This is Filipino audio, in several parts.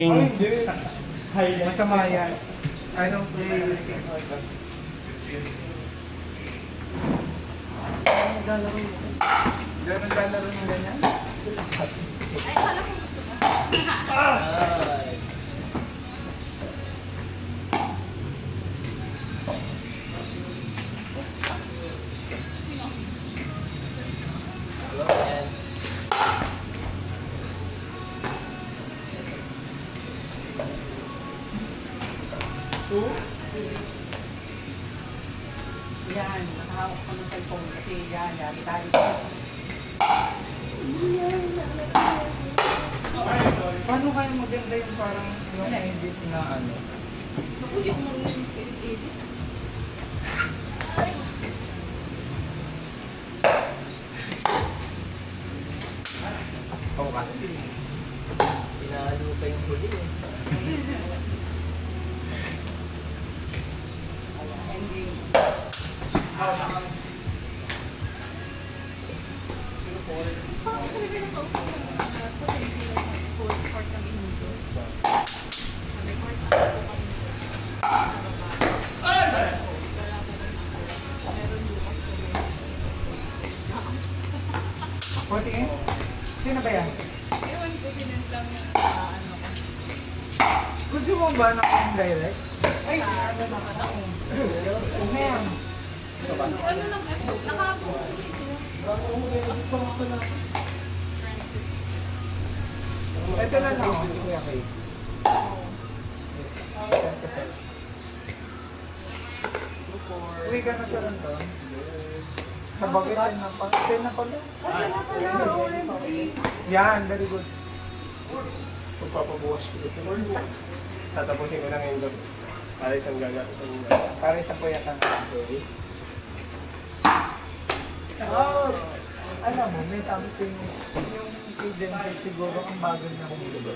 Hindi. Masama yan. I don't play. Ganun lalaro ng ganyan? Ay, akala ko gusto mo. Yan, nakahawak ko ng cellphone kasi yan, yari-tari siya. Paano kaya maganda yung parang yung edit na ano? Nakulit mo yung edit-edit. Oo kasi. Pinahalo pa yung huli eh. Ending. Parang talaga nakausap ng mga potential na full court ng minutos. Nag-record na ako kami. Meron bukas ko rin. Pwede eh? Sino ba yan? Ewan ko, sinend lang yung ano ko. Gusto mo ba na kung direct? Ay, ano na ka daw. Ano yan? Ano lang, nakapost sila. Ito na lang ako. Kuya Kay. 10%. Uwi ka na sa London? Sa bagay, 10 na pa. 10 na pala. Yan, very good. Magpapabukas ko ito. Tatapusin ko na ngayon doon. Para isang gagawin sa mga. Para isang puyatan. Okay. Oh! Alam mo, may something, yung agency siguro ang bago na kung diba?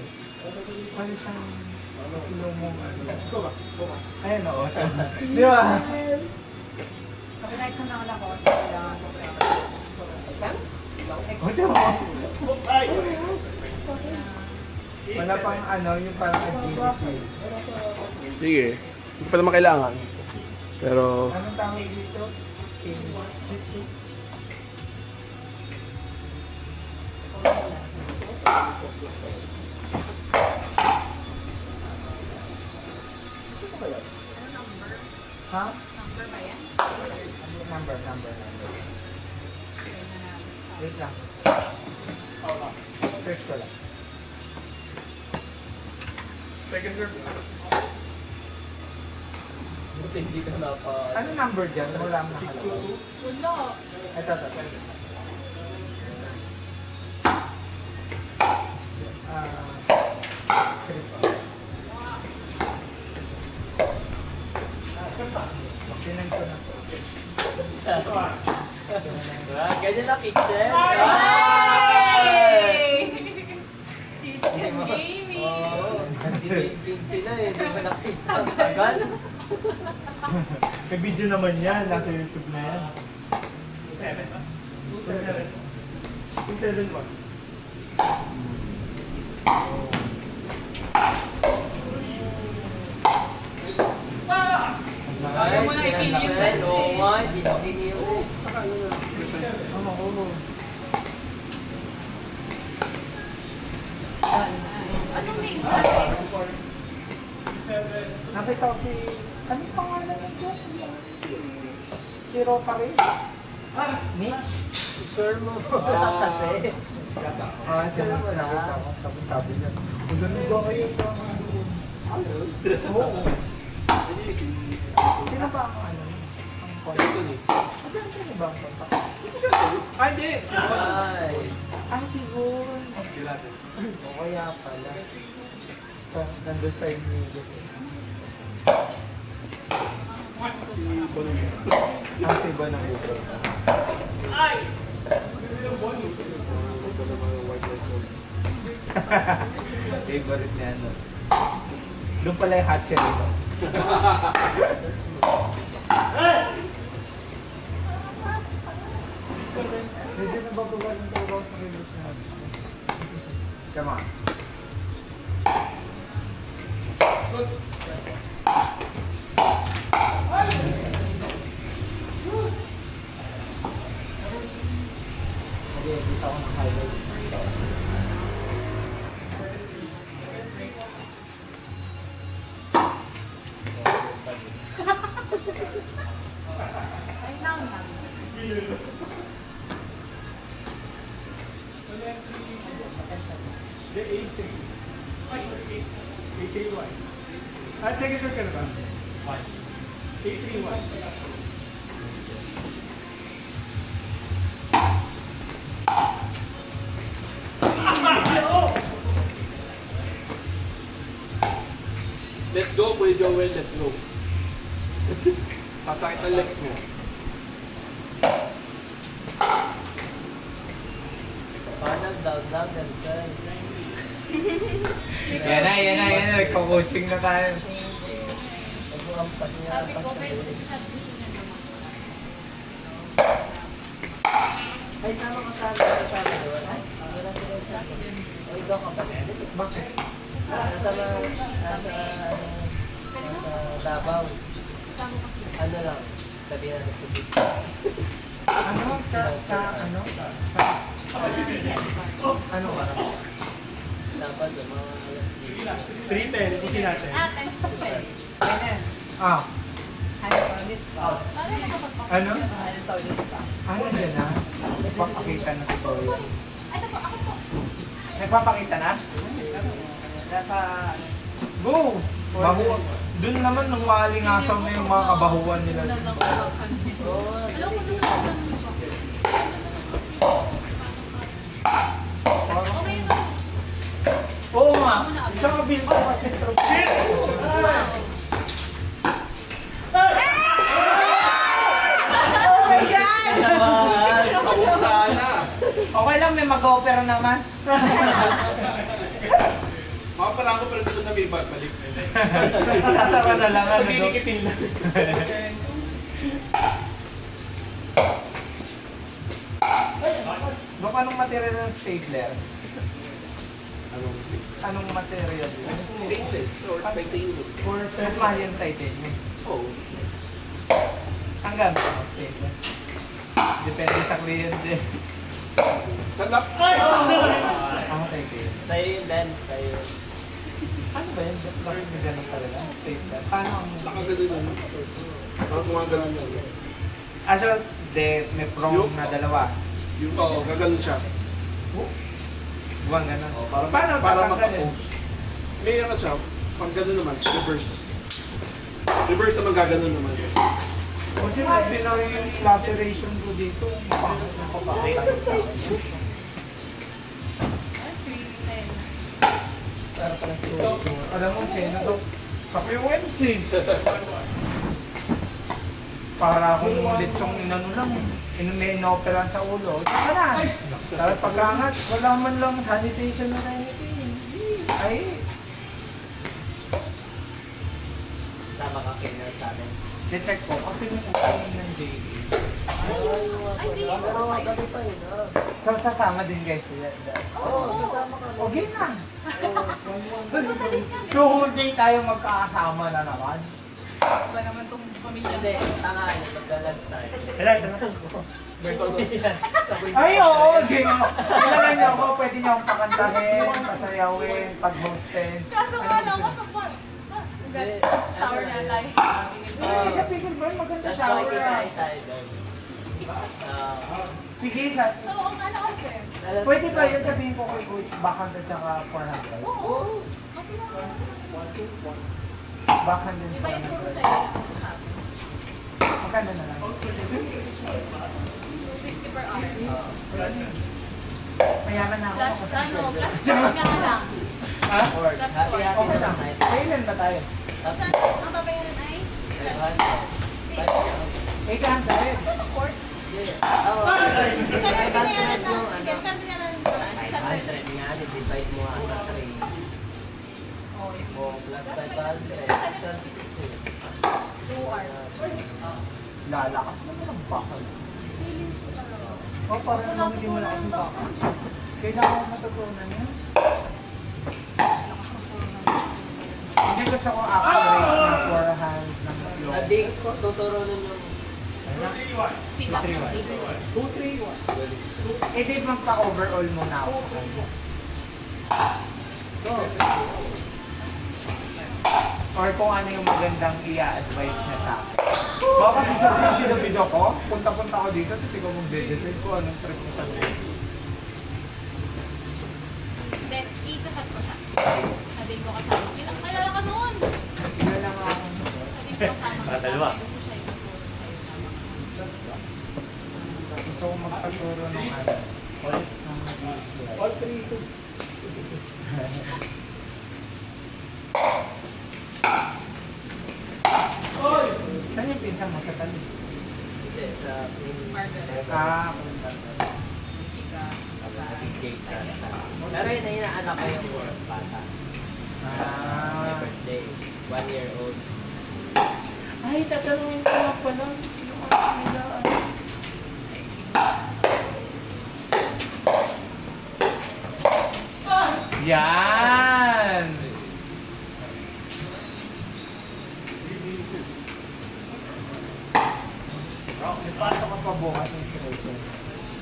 Ano siyang slow mo, ayun o. Di ba? Kapag na-exam na ako, kaya Saan? O, di ba? Wala pang ano, yung parang agility. Sige. Hindi pa naman kailangan. Pero Anong tawag dito? Ano number? Ha? Number ba yan? Number. Kaya na namin. Wait lang. Search ko lang. second serve. Buti hindi ka napa... Ano number dyan? Wala mo nakalagay. Wala. Ito. Crystal. Tinan ko na. Ganyan na kitchen. Kitchen gaming! Oo. Nandinitin sila eh. Di ba nakita? Tagal. May video naman yan. Nasa YouTube na yan. 7 1. Ayaw mo na i-kill yung sense Oo eh. nga, hindi mo kinil eh. Oo. Anong name mo? Nakita ko si... Anong pangalan nito? Si Rotary. Mitch? Sure mo. Kasi. Siya lang nakita ko. Tapos sabi niya, ganun ba kayo sa... Oo. Sino ba ang ano? Ang contact? Sino ba ang contact? Ay, hindi! Ay. Siguro. O kaya pala. Nandun sa English. Si iba ng ito. Ay! Favorite niya, no? Doon pala yung hatchery, no? Medyo nabababa ng trabaho sa release na. Come on. Dito ako ng highlights. Ay, lang lang. The 8-6. 8-3-1. Ah, second shot ka na ba? 8-3-1. Let go, Kuya Joel, let go. Sasakit ang legs mo. Parang down, sir. Yan na. Nagko-coaching na tayo. Nag-uampas niya. Sabi ko, pero sabi ko niya naman. Ay, sama ka sa doon. Ay, wala sila sa akin. O, ikaw ka ba? Bakit? Nasa Davao. Tama kasi. Ano lang, sabi na nagtubig. Ano? Sa ano? Ano ka? Dapat yung mga alas 3-10, ikutin natin. 10 to 12. Ah, Paano nakapagpapakita? ano? Ano yan na? Nagpapakita na si Toyo. Ito po, ako po. Nagpapakita na? Nasa, Go! Bahu Doon naman nung maalingasaw na yung mga kabahuan nila. Alam ko naman okay na. Oo nga! Tsaka bill ko kasi shit! Sawag sana. Okay lang, may mag-opera naman. Makaparang ko pero dito na may balik. Sasara na lang. Ano, Pagdidikitin lang. Baka anong material ng stapler? Anong Anong material? stainless or titanium? Or mas mahal yung titanium? Oh, Ang gamit mo, stapler? Depende sa kliyente. sanap. Ang titanium. Sa'yo yung lens, sa'yo. Ano ba yun? Bakit may ganun talaga? Stapler? Paano ang... Nakagano na. Parang gumagano yun. So, may prong na dalawa. Yung gaganon siya. Buwang ganun. Para tatanggalin? maka-pose. May ano siya, pag gano'n naman, reverse. Reverse naman gaganon naman. Kasi may pinay yung laceration ko dito. Napapakita sa akin. Sweet 10. Para pala sa Alam mo, Chena, so, kape yung MC. Para akong lechong inano lang. May inoperan sa ulo. Saka na. Tapos pagkangat, wala man lang sanitation or anything. Ay, Tama ka kaya sa amin. check ko. Kasi may opening ng JD. Ay, sige. Pero gabi pa yun, ah. So, sasama din guys. Oo, sasama ka. Okay na. So, whole day tayo magkakasama na naman. Iba naman tong pamilya. Hindi, tangahan, pagdalas tayo. Ay, oo, game ako. Kailangan niyo ako, pwede niyo akong pakantahin, pasayawin, pag-hostin. Kaso nga lang, what the fuck? Shower na tayo. Eh, sa pickleball, maganda Tapos shower. makikikain tayo doon. Sige, sa... Oo, ano kasi? Pwede ba yun sabihin ko kay Coach, backhand at saka forehand? Oo. Kasi naman. Backhand din Iba yung forehand. puro sa'yo. Magkano na lang? 50 per hour. Mayaman na ako. Plus, ano, plus charge nga lang. Ha? Or, hati-hati Okay na lang. lang. Kailan ba tayo? Basta, ang babayaran ay? 800. Sa court? Oo. Kaya binayaran na. yung Sige, kaya binayaran na. 500 nga, divide mo nga sa 3. Oh, O, plus 500. 2 hours. Lalakas mo na lang basal. Feelings ko talaga. O, parang naman hindi mo lakas yung baka. Kailangan ko matutunan yan. Hindi, gusto ko accurate na forehand ng flow. Adik ko, tuturo nun yung... Speed up ng 2-3-1. Eh, di magpa-overall muna ako sa kanya. Or kung ano yung magandang i-advise niya sa akin. Baka kasi sa video ko, punta-punta ko dito, tapos ikaw mag-decide ko anong trip mo sa video. Then, i-cut ko siya. Sabihin ko kasama. Ilang kalala ka noon? Ina lang ako. Sabihin ko kasama. Dalawa. Gusto siya yung tuturo sa'yo. Gusto ko magpaturo ng ano. Ng DCI. All three ito. Saan yung pinsan mo? Sa tali? Hindi, sa... Margaret. Punta. Pero yun na inaanak ko yung bata. My birthday, 1 year old. Ay, tatanungin ko lang pala. Yung ano nila, Yan! Ipasok ko pa bukas yung selection.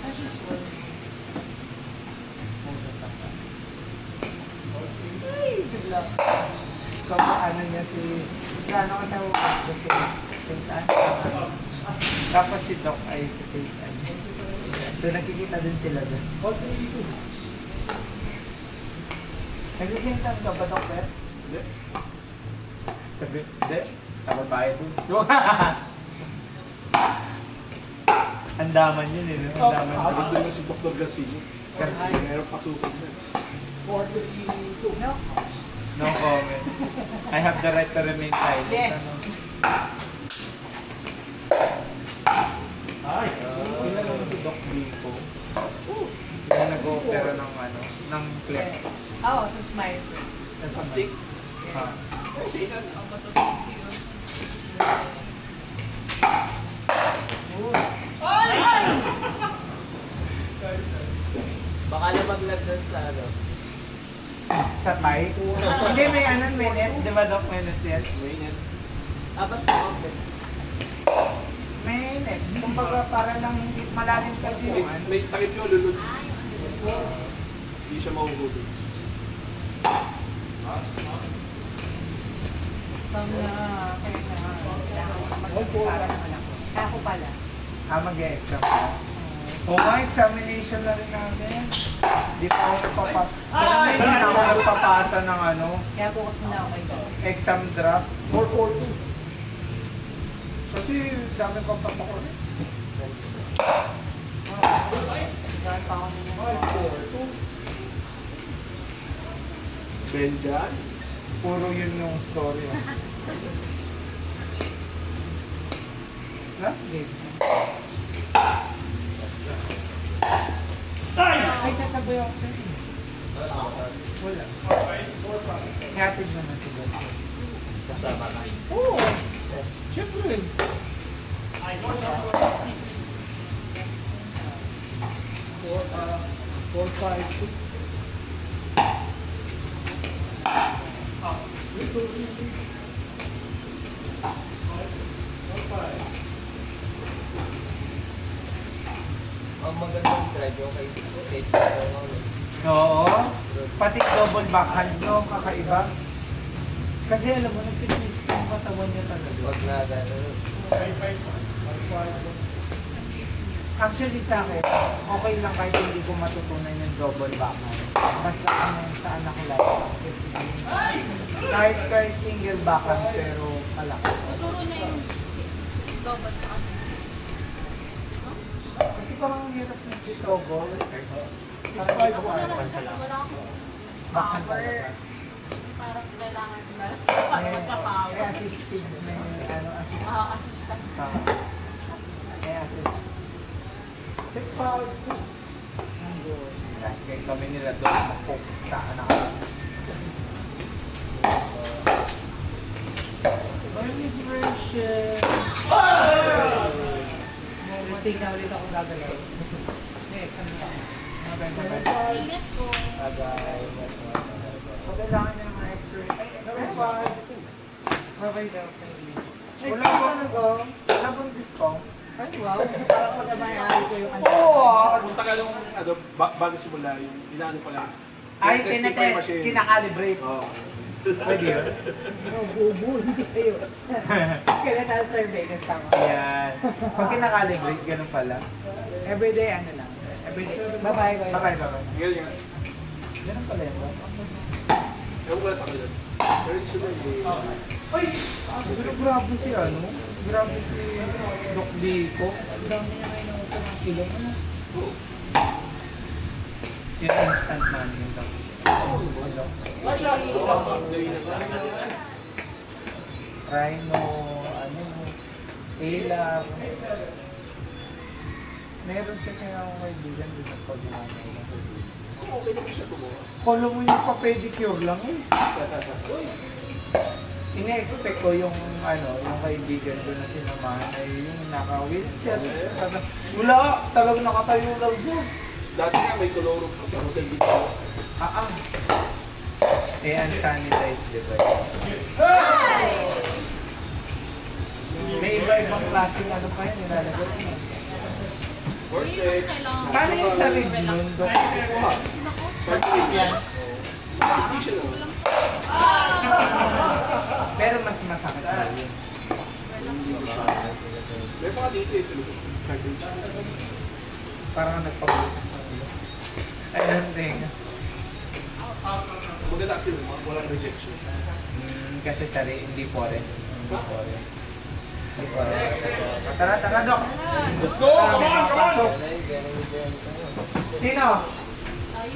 As usual. Ay, good luck. Ano niya sa ano kasi ako kasi St. Anne. Tapos si Doc ay sa St. Anne. So nakikita din sila doon. Nag-St. Anne ka ba, Doc? Hindi. Sabi, hindi. Tama tayo doon. Andaman yun eh. No? Andaman sa Sabi doon na si Dr. Garcia. Garcia. Meron pasukan na. No comment. I have the right to remain silent. Yes. Ano? Ay! Kilala mo si Doc Vico. Yung nag-opera ng ano, ng flip. Oo, sa smile. Sa stick? Ha. Ang matutulog siya. Baka lumaglag dun sa ano. Sa Thai? Hindi, may ano, may net. Di ba, Doc? May net yan? Ba't sa open? May net. Kumbaga, para lang hindi malalim kasi yung ano. May takip nyo, lulun. Hindi siya mahuhulog. Ako pala. Mag-e-exam ka? Oo nga, examination na rin namin. Di pa ako nagpapasa. Hindi na ako nagpapasa ng ano, Kaya bukas muna ako kayo. exam draft. 442. Kasi dami pang papako rin. Saan pa ako nila? 442. Benjan. Puro yun yung story. Last game. Ay, sasabi ako sa'yo. Wala. Hatid naman si God. Kasama ka. Oo. Siyempre. Four, five, two. Ang magandang drive yung kay Kate. Oo. Pati double backhand no, kakaiba. Kasi alam mo, nagtitwist yung katawan niya talaga. Wag na gano'n. Actually sa akin, okay lang kahit hindi ko matutunan yung double backhand. Basta ano saan ako lagi. Kahit single backhand pero malaki. Tuturo na yung double tsaka Kasi parang hirap na si Togo. Parang ako naman kasi wala akong backhand power. talaga. Parang kailangan para magka-power. May assisted, may ano, assistant. Assistant. May assistant. Check power po. Kasi kayo kami nila doon makok sa anak. Barney's version. Tuesday na ulit ako gagalaw. Kasi exam na ako. Ingat po. Bagay. Pag kailangan niya ng mga extra. Ay, extra. Okay daw. Wala Wala ba talaga? Wala bang discount? Ay, wow. Parang pag-amayari ko yung ano. Oo! Punta ka nung, bago simula, yung inaano pa lang. Ay, Testing pa yung tinetest, machine. kinakalibrate. Oo. Pwede yun? Oh, bubuhin ko sa'yo. Skeletal survey, kasama. Yan. Pag kinakalibrate, ganun pala. Everyday, ano lang. Everyday. Bye-bye, bye. Bye-bye, bye-bye. Ganyan nga. Ganun pala yun. Ewan ko lang sa kanila. Pero sila eh. Ay! Pero grabe si ano? Grabe si Doc Dico. Ang dami niya ngayon ng utang ng kilo. Ano? Yung instant money yung Doc. Rhino, ano, Taylor. Meron kasi akong kaibigan dito sa pag-uwan. Okay naman siya gumawa. Kala mo yung pa-pedicure lang eh. Ine-expect ko yung ano, yung kaibigan ko na sinamahan ay yung naka-wheelchair. Wala, talagang nakatayo lang doon. Dati nga may kolorong pa sa hotel dito. Ah. Eh, unsanitized, di ba? May iba-ibang klaseng ano pa yan, nilalagay mo. Worth Yun yung it. kailangan. Paano yung sa rib nun, Dok? Nako. First week yan. Station naman. Pero mas masakit na yun. May mga dito eh sa likod. Parang nagpabukas na ulo. I don't think. Maganda kasi walang rejection. Kasi hindi foreign. Hindi foreign. Hindi foreign. Tara, tara, Dok! Let's go! Come on! Come on! Sino?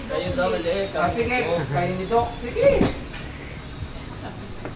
Kayo daw ulit. Ah, sige, kayo ni Doc. Sige!